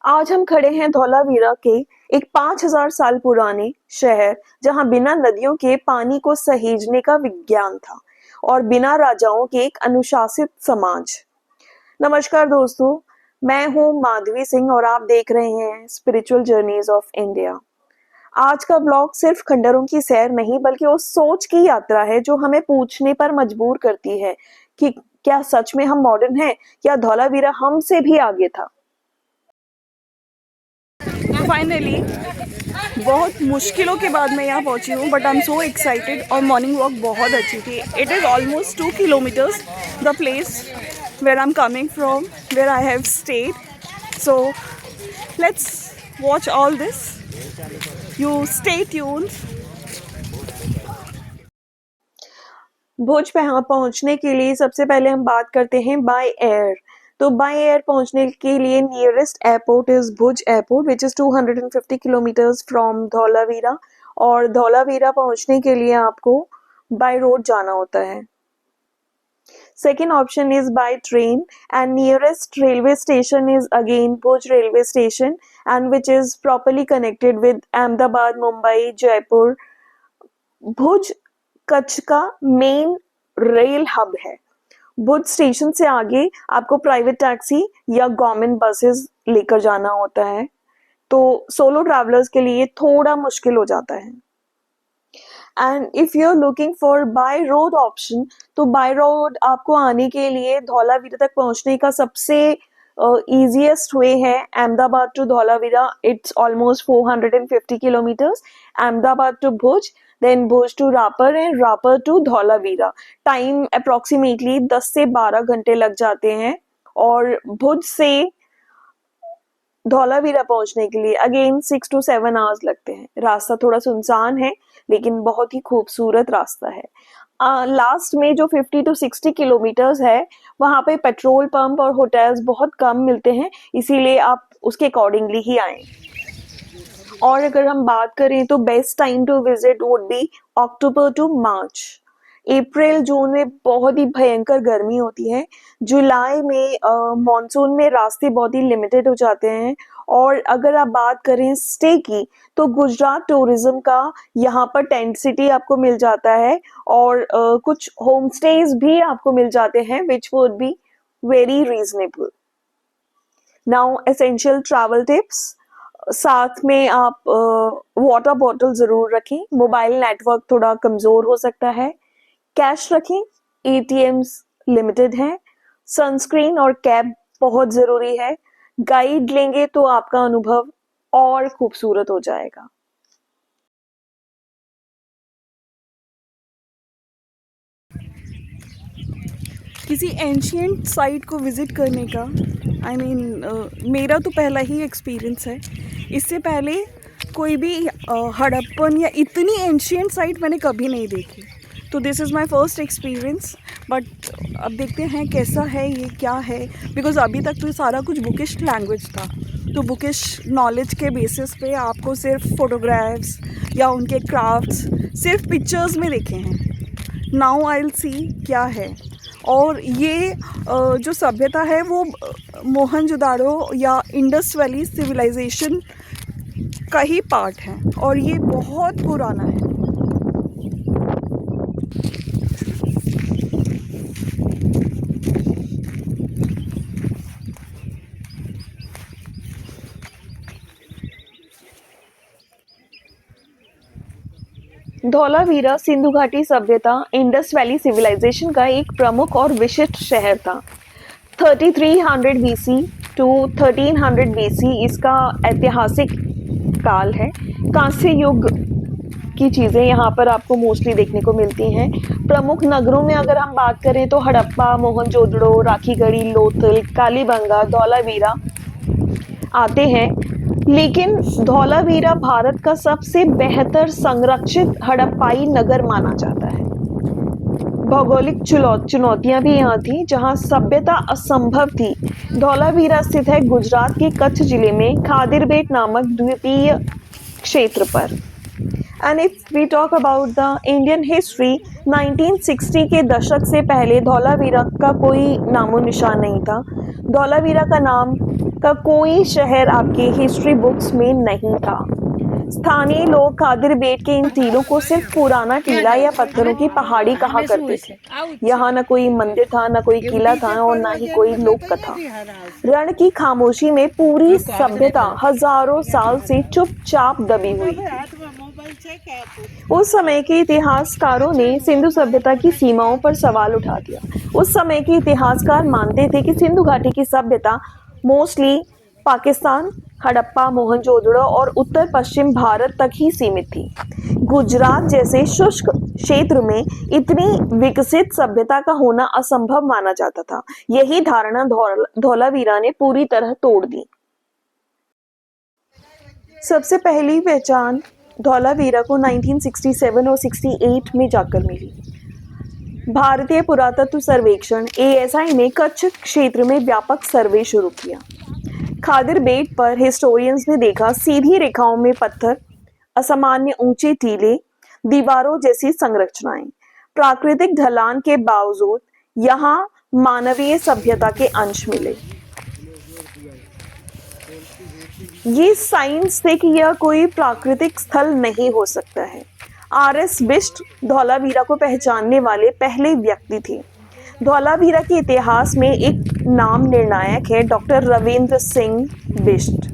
आज हम खड़े हैं धौलावीरा के एक 5000 साल पुराने शहर, जहां बिना नदियों के पानी को सहेजने का विज्ञान था और बिना राजाओं के एक अनुशासित समाज। नमस्कार दोस्तों, मैं हूं माधवी सिंह और आप देख रहे हैं स्पिरिचुअल जर्नीज ऑफ इंडिया। आज का ब्लॉग सिर्फ खंडरों की सैर नहीं बल्कि उस सोच की यात्रा है जो हमें पूछने पर मजबूर करती है कि क्या सच में हम मॉडर्न हैं या धौलावीरा हमसे भी आगे था। फाइनली बहुत मुश्किलों के बाद मैं यहाँ पहुँची हूँ, but I am so excited. और मॉर्निंग वॉक बहुत अच्छी थी। It is almost 2 kilometres the place where I am coming from, where I have stayed. So let's watch all this, you stay tuned. Bhuj पहुँचने के लिए सबसे पहले हम बात करते हैं बाय एयर। तो बाय एयर पहुंचने के लिए nearest airport is Bhuj airport which is 250 kilometres from Dholavira, और धौलावीरा पहुंचने के लिए आपको बाय रोड जाना होता है। Second option is by train and nearest railway station is again Bhuj railway station and which is properly connected with Ahmedabad, Mumbai, Jaipur. Bhuj Kutch का मेन रेल हब है। भुज स्टेशन से आगे आपको प्राइवेट टैक्सी या गवर्नमेंट बसेस लेकर जाना होता है, तो सोलो ट्रैवलर्स के लिए थोड़ा मुश्किल हो जाता है। And if you are looking for by road option, तो बाय रोड आपको आने के लिए धौलावीरा तक पहुंचने का सबसे easiest वे है Ahmedabad to Dholavira. It's almost 450 kilometres, Ahmedabad to Bhuj, then Bhuj to Rapar and Rapar to Dholavira. Time approximately 10 से 12 घंटे लग जाते हैं। और भुज से धौलावीरा पहुंचने के लिए अगेन 6 to 7 आवर्स लगते हैं। रास्ता थोड़ा सुनसान है लेकिन बहुत ही खूबसूरत रास्ता है। लास्ट में जो 50 to 60 किलोमीटर्स है वहाँ पे पेट्रोल पंप और होटल्स बहुत कम मिलते हैं, इसीलिए आप उसके अकॉर्डिंगली ही आएँ। और अगर हम बात करें तो best time to visit would be October to March. April June में बहुत ही भयंकर गर्मी होती है। जुलाई में मॉनसून में रास्ते बहुत ही लिमिटेड हो जाते हैं। और अगर आप बात करें स्टे की, तो गुजरात टूरिज्म का यहाँ पर टेंट सिटी आपको मिल जाता है और कुछ होम स्टेज भी आपको मिल जाते हैं which would be very reasonable. Now essential travel tips, साथ में आप वाटर बॉटल जरूर रखें। मोबाइल नेटवर्क थोड़ा कमजोर हो सकता है। कैश रखें, एटीएम्स लिमिटेड हैं। सनस्क्रीन और कैप बहुत जरूरी है। गाइड लेंगे तो आपका अनुभव और खूबसूरत हो जाएगा। किसी एंशियंट साइट को विजिट करने का मेरा तो पहला ही एक्सपीरियंस है। इससे पहले कोई भी हड़प्पन या इतनी एंशियंट साइट मैंने कभी नहीं देखी, तो this is my first experience. But अब देखते हैं कैसा है, ये क्या है, बिकॉज अभी तक तो सारा कुछ बुकिश लैंग्वेज था। तो बुकिश नॉलेज के बेसिस पे आपको सिर्फ फोटोग्राफ्स या उनके क्राफ्ट्स सिर्फ पिक्चर्स में देखे हैं। नाउ आई विल सी क्या है। और ये जो सभ्यता है वो मोहनजोदाड़ो या इंडस वैली सिविलाइजेशन का ही पार्ट है और ये बहुत पुराना है। धौलावीरा सिंधु घाटी सभ्यता इंडस वैली सिविलाइजेशन का एक प्रमुख और विशिष्ट शहर था। 3300 BC टू 1300 BC इसका ऐतिहासिक काल है। कांस्य युग की चीज़ें यहाँ पर आपको मोस्टली देखने को मिलती हैं। प्रमुख नगरों में अगर हम बात करें तो हड़प्पा, मोहनजोदड़ो, राखीगढ़ी, लोथल, कालीबंगा, धौलावीरा आते हैं। लेकिन धौलावीरा भारत का सबसे बेहतर संरक्षित हड़प्पाई नगर माना जाता है। भौगोलिक चुनौतियां भी यहाँ थी, जहाँ सभ्यता असंभव थी। धौलावीरा स्थित है गुजरात के कच्छ जिले में खादिर बेट नामक द्वीपीय क्षेत्र पर। And if we talk about the Indian history, 1960 के दशक से पहले धौलावीरा का कोई नामो निशान नहीं था। धौलावीरा का नाम का कोई शहर आपके हिस्ट्री बुक्स में नहीं था। स्थानीय लोग कादिर बेट के इन टीलों को सिर्फ पुराना टीला या पत्थरों की पहाड़ी कहा करते थे। यहाँ न कोई मंदिर था, न कोई किला था और न ही कोई लोक कथा। रण की खामोशी में पूरी सभ्यता हजारों साल से चुपचाप दबी हुई थी। उस समय के इतिहासकारों ने सिंधु सभ्यता की सीमाओं पर सवाल उठा दिया। उस समय के इतिहासकार मानते थे कि सिंधु घाटी की सभ्यता मोस्टली पाकिस्तान, हड़प्पा, मोहनजोदड़ो और उत्तर पश्चिम भारत तक ही सीमित थी। गुजरात जैसे शुष्क क्षेत्र में इतनी विकसित सभ्यता का होना असंभव माना जाता था। यही धारणा धौलावीरा ने पूरी तरह तोड़ दी। सबसे पहली पहचान धौलावीरा को 1967 और 68 में जाकर मिली। भारतीय पुरातत्व सर्वेक्षण ASI ने कच्छ क्षेत्र में व्यापक सर्वे शुरू किया। कादिर बेट पर हिस्टोरियंस ने देखा सीधी रेखाओं में पत्थर, असामान्य ऊंचे टीले, दीवारों जैसी संरचनाएं। प्राकृतिक ढलान के बावजूद यहाँ मानवीय सभ्यता के अंश मिले। ये साइंस थे कि यह कोई प्राकृतिक स्थल नहीं हो सकता है। RS बिष्ट धौलावीरा को पहचानने वाले पहले व्यक्ति थे। धौलावीरा के इतिहास में एक नाम निर्णायक है, डॉक्टर रविंद्र सिंह बिष्ट।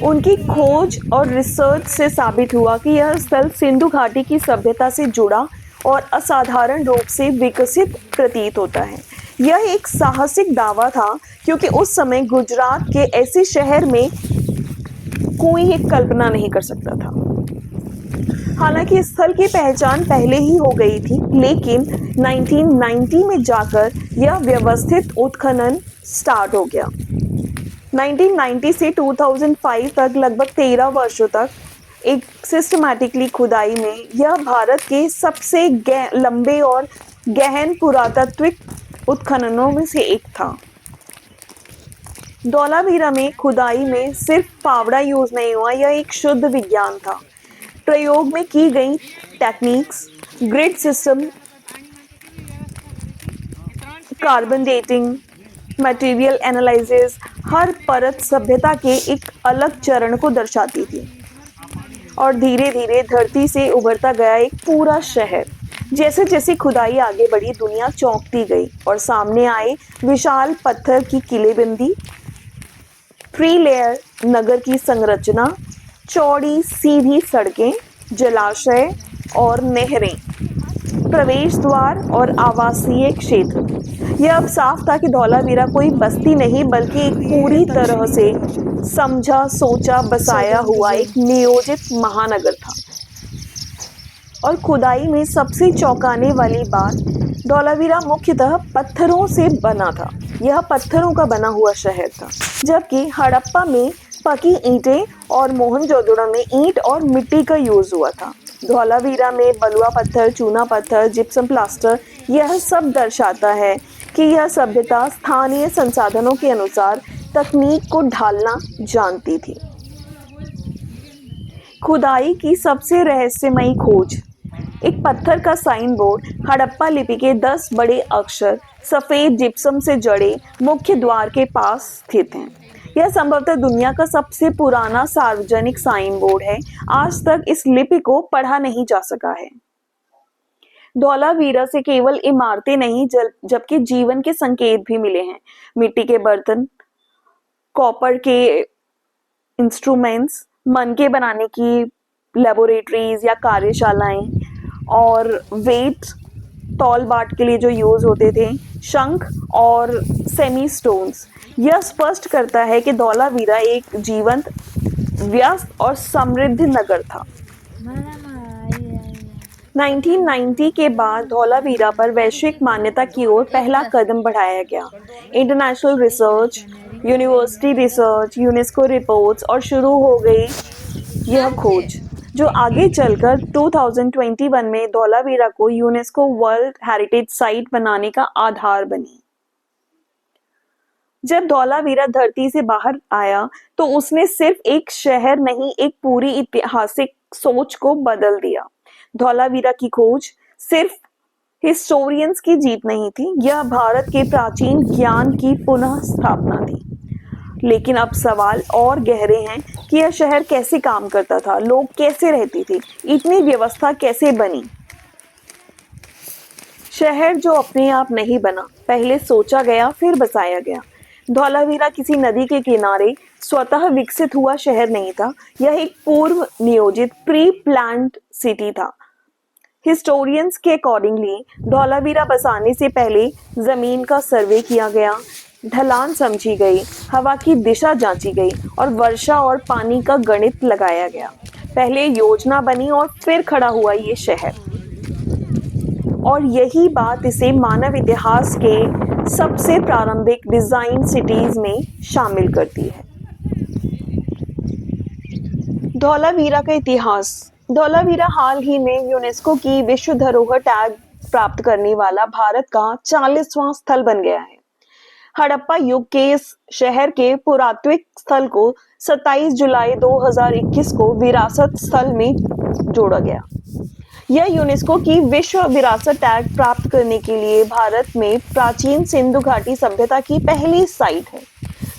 उनकी खोज और रिसर्च से साबित हुआ कि यह स्थल सिंधु घाटी की सभ्यता से जुड़ा और असाधारण रूप से विकसित प्रतीत होता है। यह एक साहसिक दावा था क्योंकि उस समय गुजरात के ऐसे शहर में कोई एक कल्पना नहीं कर सकता था। हालांकि इस स्थल की पहचान पहले ही हो गई थी, लेकिन 1990 में जाकर यह व्यवस्थित उत्खनन स्टार्ट हो गया। 1990 से 2005 तक लगभग 13 वर्षों तक एक सिस्टमैटिकली खुदाई में यह भारत के सबसे लंबे और गहन पुरातात्विक उत्खननों में से एक था। धौलावीरा में खुदाई में सिर्फ फावड़ा यूज नहीं हुआ, यह एक शुद्ध विज्ञान था। प्रयोग में की गई techniques, grid system, carbon dating, material analysis, हर परत सभ्यता के एक अलग चरण को दर्शाती थी। और धीरे धीरे धरती से उभरता गया एक पूरा शहर। जैसे जैसे खुदाई आगे बढ़ी, दुनिया चौंकती गई और सामने आए विशाल पत्थर की किलेबंदी, 3 लेयर नगर की संरचना, चौड़ी सीधी सड़कें, जलाशय और नहरें, प्रवेश द्वार और आवासीय क्षेत्र। यह अब साफ था कि धौलावीरा कोई बस्ती नहीं बल्कि एक पूरी तरह से समझा, सोचा, बसाया हुआ एक नियोजित महानगर था। और खुदाई में सबसे चौंकाने वाली बात, धौलावीरा मुख्यतः पत्थरों से बना था। यह पत्थरों का बना हुआ शहर था, जबकि हड़प्पा में पकी ईंटें और मोहनजोदड़ो में ईंट और मिट्टी का यूज हुआ था। धौलावीरा में बलुआ पत्थर, चूना पत्थर, जिप्सम प्लास्टर, यह सब दर्शाता है कि यह सभ्यता स्थानीय संसाधनों के अनुसार तकनीक को ढालना जानती थी। खुदाई की सबसे रहस्यमयी खोज, एक पत्थर का साइन बोर्ड, हड़प्पा लिपि के 10 बड़े अक्षर सफेद जिप्सम से जड़े मुख्य द्वार के पास स्थित हैं। यह संभवतः दुनिया का सबसे पुराना सार्वजनिक साइन बोर्ड है। आज तक इस लिपि को पढ़ा नहीं जा सका है। धौलावीरा से केवल इमारतें नहीं जबकि जीवन के संकेत भी मिले हैं। मिट्टी के बर्तन, कॉपर के इंस्ट्रूमेंट्स, मनके बनाने की लेबोरेटरीज या कार्यशालाएं, और वेट तौल बाट के लिए जो यूज होते थे, शंख और सेमी स्टोन्स। यह स्पष्ट करता है कि धौलावीरा एक जीवंत, व्यस्त और समृद्ध नगर था। 1990 के बाद धौलावीरा पर वैश्विक मान्यता की ओर पहला कदम बढ़ाया गया। International research, university research, UNESCO reports और शुरू हो गई यह खोज, जो आगे चलकर 2021 में धौलावीरा को यूनेस्को वर्ल्ड हेरिटेज साइट बनाने का आधार बनी। जब धौलावीरा धरती से बाहर आया तो उसने सिर्फ एक शहर नहीं, एक पूरी ऐतिहासिक सोच को बदल दिया। धौलावीरा की खोज सिर्फ हिस्टोरियंस की जीत नहीं थी, यह भारत के प्राचीन ज्ञान की पुनः स्थापना थी। लेकिन अब सवाल और गहरे हैं कि यह शहर कैसे काम करता था, लोग कैसे रहते थे, इतनी व्यवस्था कैसे बनी। शहर जो अपने आप नहीं बना, पहले सोचा गया फिर बसाया गया। धौलावीरा किसी नदी के किनारे स्वतः विकसित हुआ शहर नहीं था, यह एक पूर्व नियोजित प्री प्लान्ड सिटी था। हिस्टोरियंस के अकॉर्डिंगली धौलावीरा बसाने से पहले जमीन का सर्वे किया गया, ढलान समझी गई, हवा की दिशा जांची गई और वर्षा और पानी का गणित लगाया गया। पहले योजना बनी और फिर खड़ा हुआ ये शहर। और यही बात इसे मानव इतिहास के सबसे प्रारंभिक डिजाइन सिटीज में शामिल करती है। धौलावीरा का इतिहास। धौलावीरा हाल ही में यूनेस्को की विश्व धरोहर टैग प्राप्त करने वाला भारत का 40वां स्थल बन गया है। हड़प्पा युग के इस शहर के पुरातात्विक स्थल को 27 जुलाई 2021 को विरासत स्थल में जोड़ा गया। यह यूनेस्को की विश्व विरासत टैग प्राप्त करने के लिए भारत में प्राचीन सिंधु घाटी सभ्यता की पहली साइट है,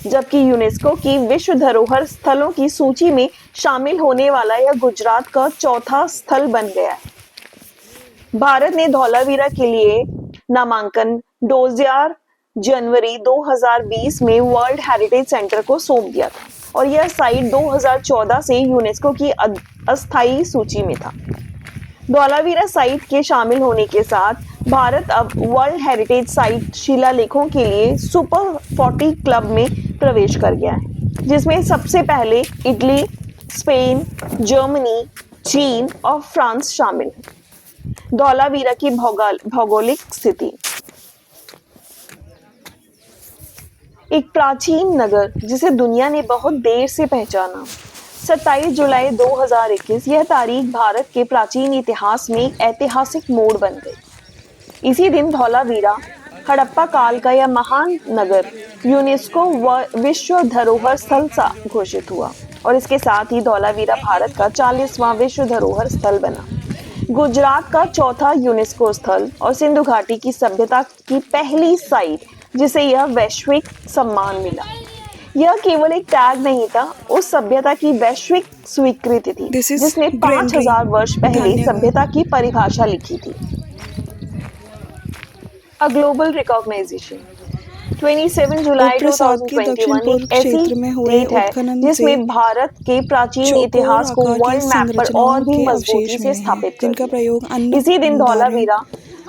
जबकि यूनेस्को की विश्व धरोहर स्थलों की सूची में शामिल होने वाला यह गुजरात का चौथा स्थल बन गया है। भारत ने धौलावीरा के लिए नामांकन 2000 जनवरी 2020 में वर्ल्ड हेरिटेज सेंटर को सौंप दिया था और यह साइट 2014 से यूनेस्को की अस्थायी सूची में था। धौलावीरा साइट के शामिल होने के साथ भारत अब वर्ल्ड हेरिटेज साइट शिलालेखों के लिए सुपर 40 क्लब में प्रवेश कर गया है, जिसमें सबसे पहले इटली, स्पेन, जर्मनी, चीन और फ्रांस शामिल है। धौलावीरा की भौगोलिक स्थिति। एक प्राचीन नगर जिसे दुनिया ने बहुत देर से पहचाना। 27 जुलाई 2021 यह तारीख भारत के प्राचीन इतिहास में एक ऐतिहासिक मोड़ बन गई। इसी दिन धौलावीरा हड़प्पा काल का यह महान नगर यूनेस्को विश्व धरोहर स्थल घोषित हुआ और इसके साथ ही धौलावीरा भारत का 40वां विश्व धरोहर स्थल बना, गुजरात का चौथा यूनेस्को स्थल और सिंधु घाटी की सभ्यता की पहली साइट जिसे यह वैश्विक सम्मान मिला। यह केवल एक टैग नहीं था, उस सभ्यता की वैश्विक स्वीकृति थी जिसने 5000 वर्ष पहले सभ्यता की परिभाषा लिखी थी। A global recognition. 27 जुलाई 2021 एक ऐसी डेट है जिसमें भारत के प्राचीन इतिहास को वर्ल्ड मैप पर और भी मजबूती से स्थापित कर दिया। इसी दिन धौलावीरा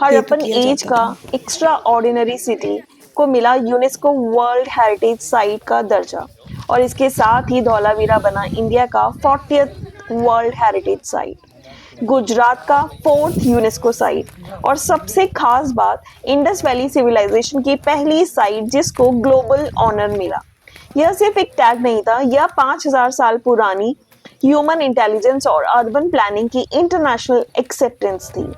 हड़प्पन एज का एक्स्ट्रा ऑर्डिनरी सिटी को मिला यूनेस्को वर्ल्ड हेरिटेज साइट का दर्जा और इसके साथ ही धौलावीरा बना इंडिया का 40th world heritage site, Gujarat का 4th यूनेस्को साइट और सबसे खास बात इंडस वैली सिविलाइजेशन की पहली साइट जिसको ग्लोबल ऑनर मिला। यह सिर्फ एक टैग नहीं था, यह 5000 साल पुरानी ह्यूमन इंटेलिजेंस और अर्बन प्लानिंग की इंटरनेशनल एक्सेप्टेंस थी।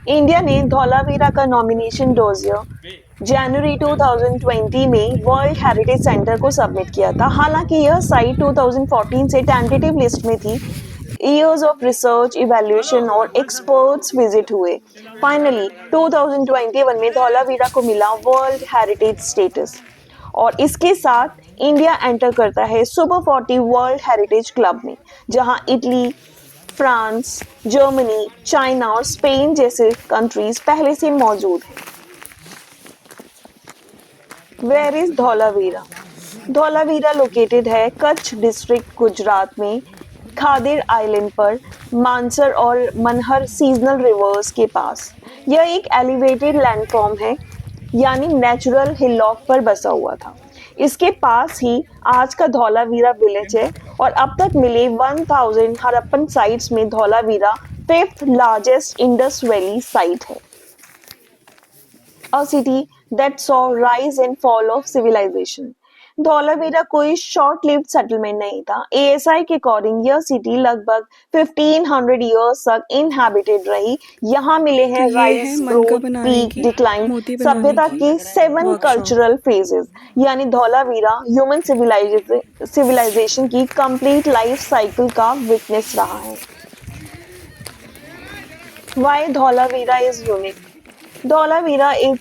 इंडिया ने धौलावीरा का नॉमिनेशन डोजियर जनवरी 2020 में वर्ल्ड हेरिटेज सेंटर को सबमिट किया था। हालांकि यह साइट 2014 से टेंटेटिव लिस्ट में थी। ईयर्स ऑफ रिसर्च, इवैल्यूएशन और एक्सपर्ट्स विजिट हुए। फाइनली 2021 में धौलावीरा को मिला वर्ल्ड हेरिटेज स्टेटस और इसके साथ इंडिया एंटर करता है सुपर 40 वर्ल्ड हेरिटेज क्लब में, जहां इटली, फ्रांस, जर्मनी, चाइना और स्पेन जैसे कंट्रीज पहले से मौजूद हैं। Where is Dholavira? Dholavira located है कच्छ डिस्ट्रिक्ट गुजरात में खादेर आइलैंड पर मानसर और मनहर सीजनल रिवर्स के पास। यह एक एलिवेटेड लैंडफॉर्म है, यानी नेचुरल हिलॉक पर बसा हुआ था। इसके पास ही आज का धौलावीरा विलेज है और अब तक मिले 1000 हड़प्पन साइट्स में Dholavira 5th largest Indus valley site है। A city that saw rise and fall of civilization. Dholavira कोई शॉर्ट लिव्ड सेटलमेंट नहीं था। एएसआई के अकॉर्डिंग यह सिटी लगभग 1500 ईयर्स तक इनहैबिटेड रही। यहाँ मिले तो हैं ये है राइस, मनका ग्रोथ, बनाने पीक, की, डिक्लाइन, मोती बनाने सभ्यता की के 7 वर्कशॉप। Cultural phases. यानी धौलावीरा ह्यूमन सिविलाइजेशन की कंप्लीट लाइफ साइकिल का विटनेस रहा है। Why Dholavira is unique? Dholavira एक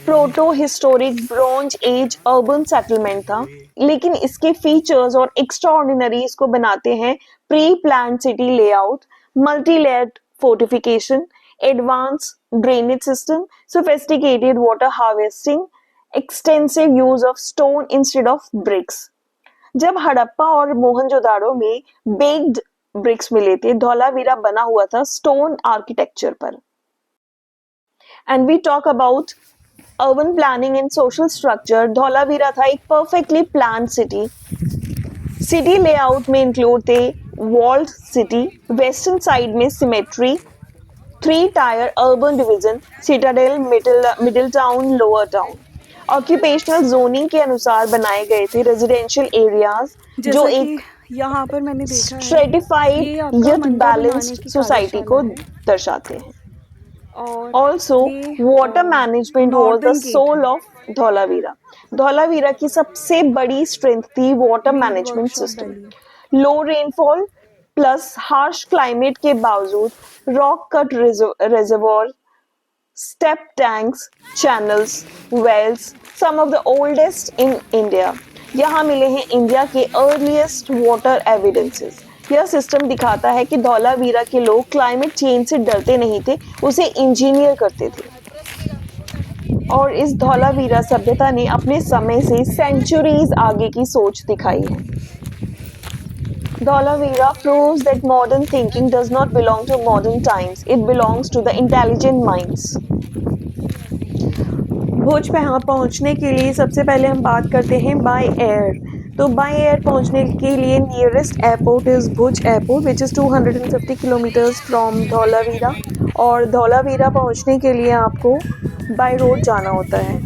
proto historic bronze age urban settlement था, लेकिन इसके फीचर्स और एक्स्ट्राऑर्डिनरी इसको बनाते हैं pre plan city layout, multi layered fortification, advance drainage system, sophisticated water harvesting, extensive use of stone instead of bricks. जब हड़प्पा और मोहनजोदाड़ो में बेक्ड ब्रिक्स मिले थे, धौलावीरा बना हुआ था स्टोन आर्किटेक्चर पर। And we talk about urban planning and social structure. Dholavira था एक perfectly plan city. City layout में इंक्लूड थे वॉल्ड सिटी, वेस्टर्न साइड में cemetery, 3 tier urban division, citadel, middle town, lower town. Occupational zoning के अनुसार बनाए गए थे रेजिडेंशियल एरियाज जो जैसा कि एक यहाँ पर मैंने देखा है, स्ट्रेटिफाइड ये आपका यत मनका बनाने बैलेंस्ड की सोसाइटी को कार्यशाला है दर्शाते हैं। और Also, ये water management was the northern gate soul है। of धौलावीरा। धौलावीरा की सबसे बड़ी स्ट्रेंथ थी वाटर बीड management workshop system. Valley. Low rainfall plus harsh climate के बावजूद rock cut reservoir, step tanks, channels, wells, some of the oldest in India. यहाँ मिले हैं इंडिया के अर्लीस्ट वाटर एविडेंसेस। यह सिस्टम दिखाता है कि धौलावीरा के लोग क्लाइमेट चेंज से डरते नहीं थे, उसे इंजीनियर करते थे। और इस धौलावीरा सभ्यता ने अपने समय से सेंचुरीज आगे की सोच दिखाई है। Dhaulavira proves that modern thinking does not belong to modern times, it belongs to the intelligent minds. भुज पहुंचने के लिए सबसे पहले हम बात करते हैं बाय एयर। तो बाय एयर पहुंचने के लिए nearest airport is Bhuj airport which is 250 kilometres from Dholavira. और धौलावीरा पहुंचने के लिए आपको बाय रोड जाना होता है।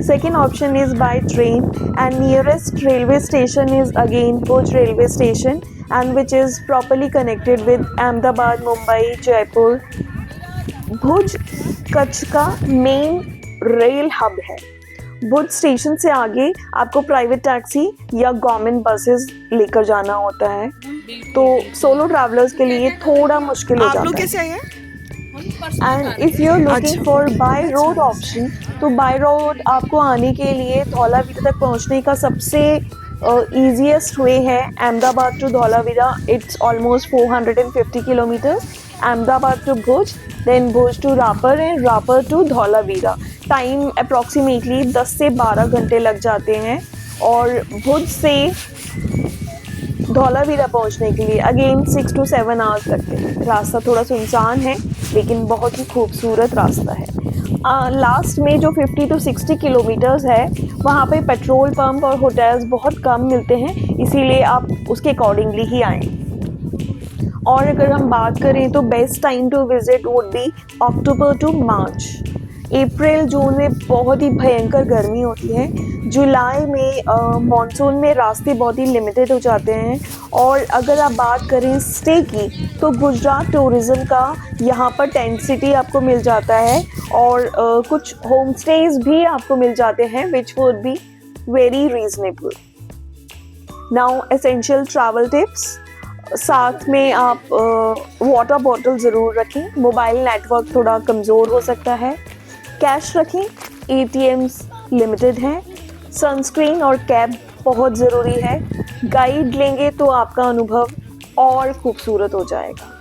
Second option is by train, and nearest railway station is again Bhuj railway station, and which is properly connected with Ahmedabad, Mumbai, Jaipur. भुज कच्छ का main rail hub है। भुज स्टेशन से आगे आपको प्राइवेट टैक्सी या government buses लेकर जाना होता है, तो सोलो ट्रैवलर्स के लिए थोड़ा मुश्किल हो जाता है। And if you are looking for by road option, तो बाय रोड आपको आने के लिए धौलावीरा तक पहुंचने का सबसे easiest वे है Ahmedabad to Dholavira. It's almost 450 kilometres. Ahmedabad to Bhuj, then Bhuj to Rapar and Rapar to Dholavira. Time approximately 10 से 12 घंटे लग जाते हैं। और भुज से धौलावीरा पहुंचने के लिए अगेन 6 to 7 आवर्स लगते हैं। रास्ता थोड़ा सुनसान है लेकिन बहुत ही खूबसूरत रास्ता है। लास्ट में जो 50 to 60 किलोमीटर्स है वहाँ पे पेट्रोल पंप और होटल्स बहुत कम मिलते हैं, इसीलिए आप उसके अकॉर्डिंगली ही आएँ। और अगर हम बात करें तो best time to visit would be October to March. April June में बहुत ही भयंकर गर्मी होती है। जुलाई में मॉनसून में रास्ते बहुत ही लिमिटेड हो जाते हैं। और अगर आप बात करें स्टे की, तो गुजरात टूरिज़्म का यहाँ पर टेंट सिटी आपको मिल जाता है और कुछ होम स्टेज भी आपको मिल जाते हैं which would be very reasonable. Now essential travel tips, साथ में आप वाटर बॉटल ज़रूर रखें। मोबाइल नेटवर्क थोड़ा कमज़ोर हो सकता है। कैश रखें, एटीएम्स लिमिटेड हैं। सनस्क्रीन और कैप बहुत ज़रूरी है। गाइड लेंगे तो आपका अनुभव और खूबसूरत हो जाएगा।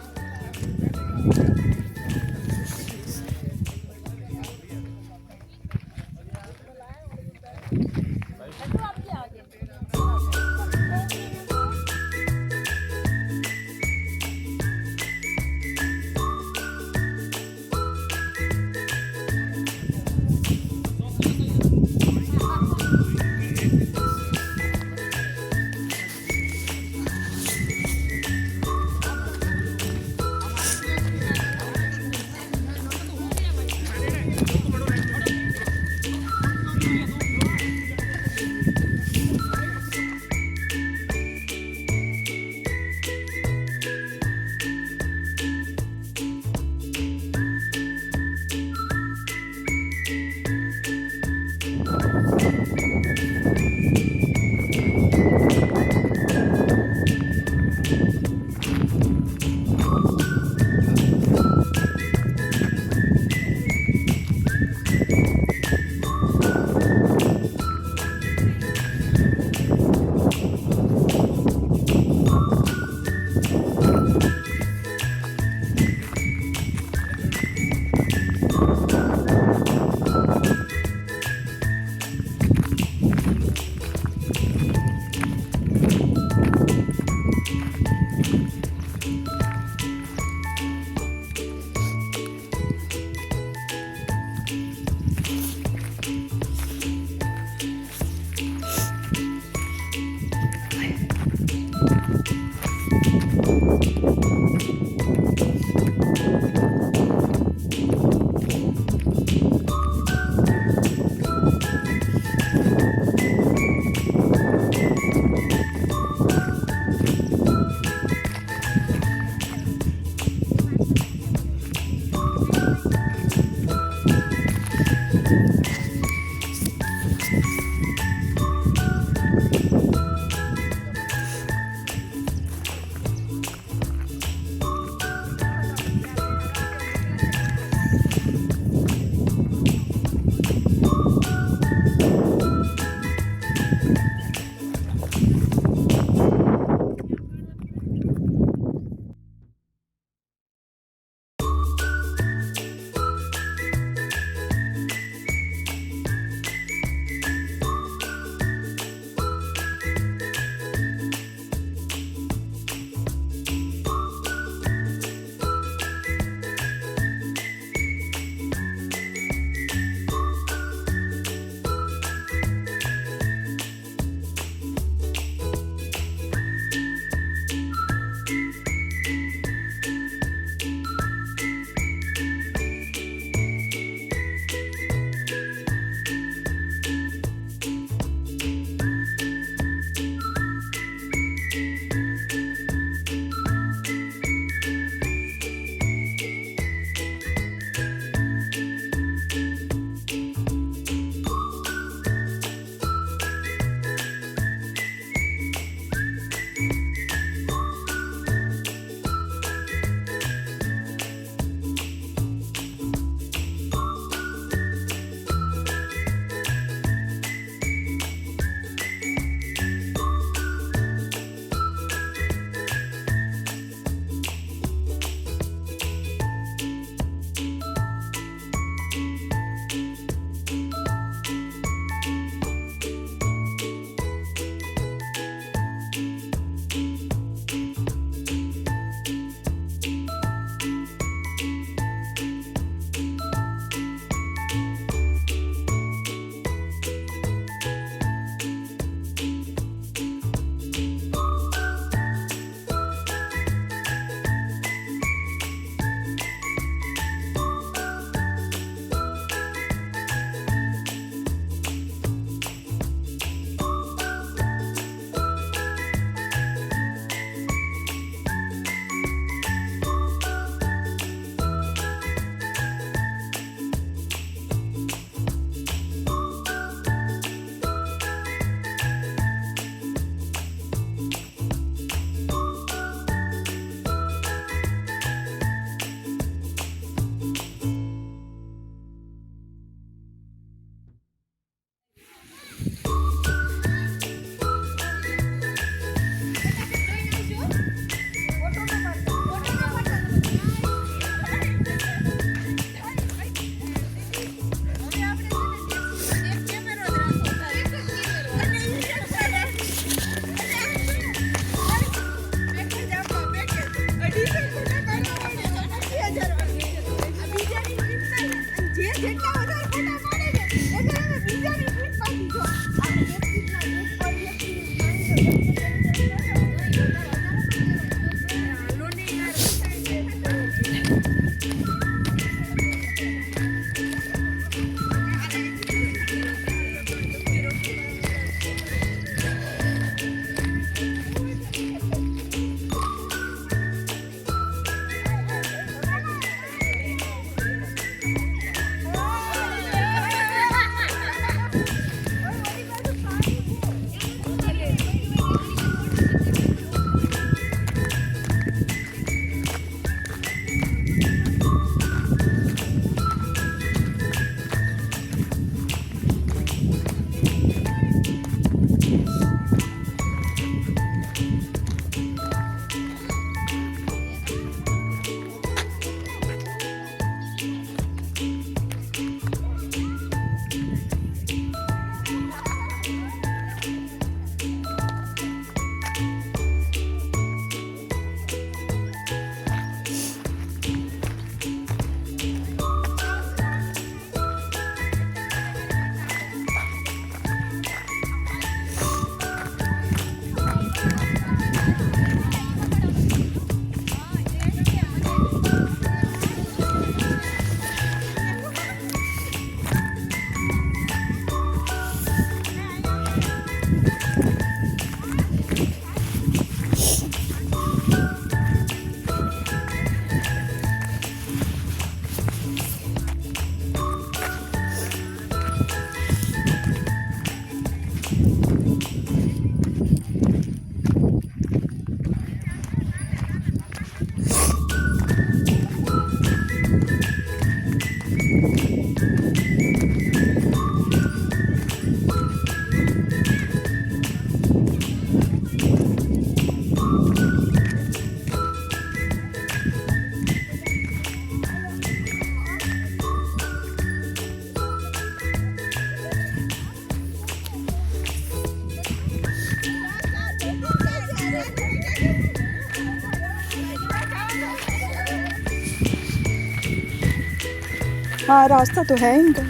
हाँ रास्ता तो है इनका।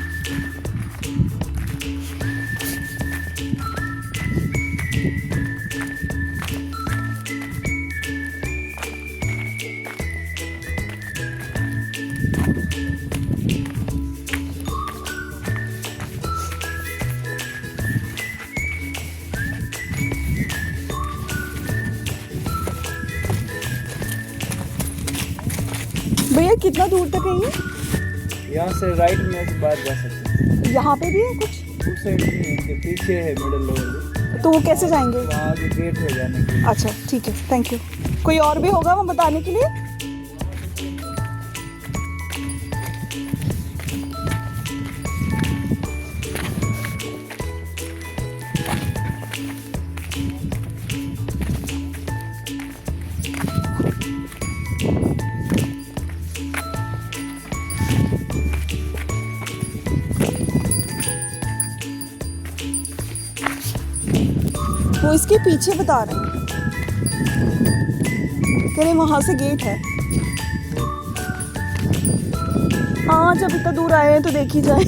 भैया कितना दूर तक है ये? यहाँ से राइट में से बाहर जा सकते हैं। यहाँ पे भी है कुछ? उस साइड नहीं है, इनके पीछे है मिडिल लेवल। तो वो कैसे जाएंगे? वहाँ आगे गेट है जाने के लिए। अच्छा ठीक है, थैंक यू। कोई और भी होगा वहाँ बताने के लिए? वो इसके पीछे बता रहे हैं, कह रहे वहां से गेट है। हाँ जब इतना दूर आए हैं तो देख ही जाए।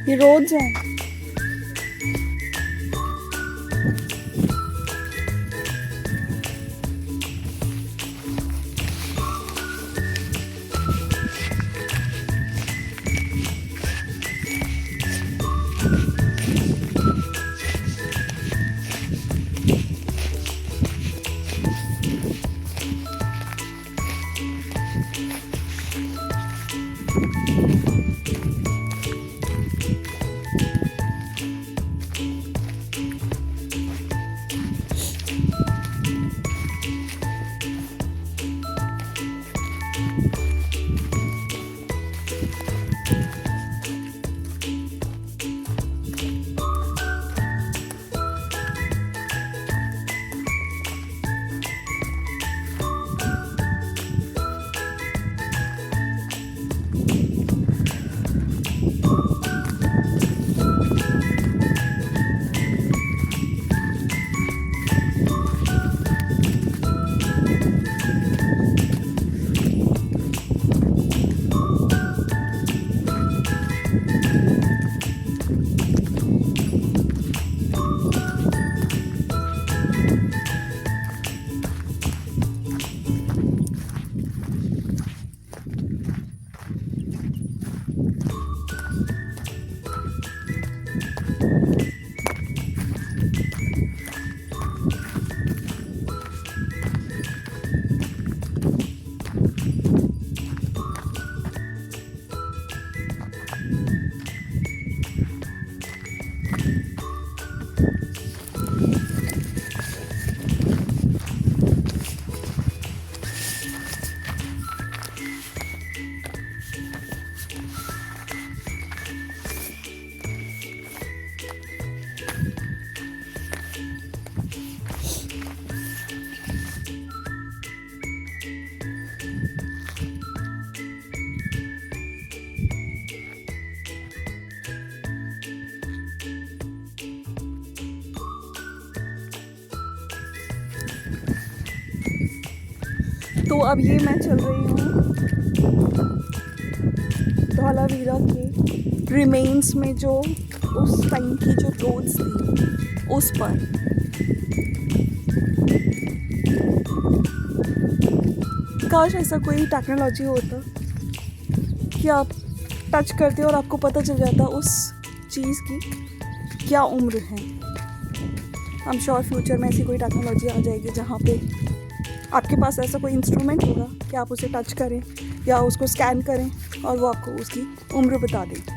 ये रोड्स हैं। तो अब ये मैं चल रही हूँ धौलावीरा के रिमेन्स में, जो उस टाइम की जो रोड्स थी उस पर। काश ऐसा कोई टेक्नोलॉजी होता कि आप टच करते और आपको पता चल जाता उस चीज़ की क्या उम्र है। आई एम श्योर फ्यूचर में ऐसी कोई टेक्नोलॉजी आ जाएगी जहाँ पे आपके पास ऐसा कोई इंस्ट्रूमेंट होगा कि आप उसे टच करें या उसको स्कैन करें और वो आपको उसकी उम्र बता दें।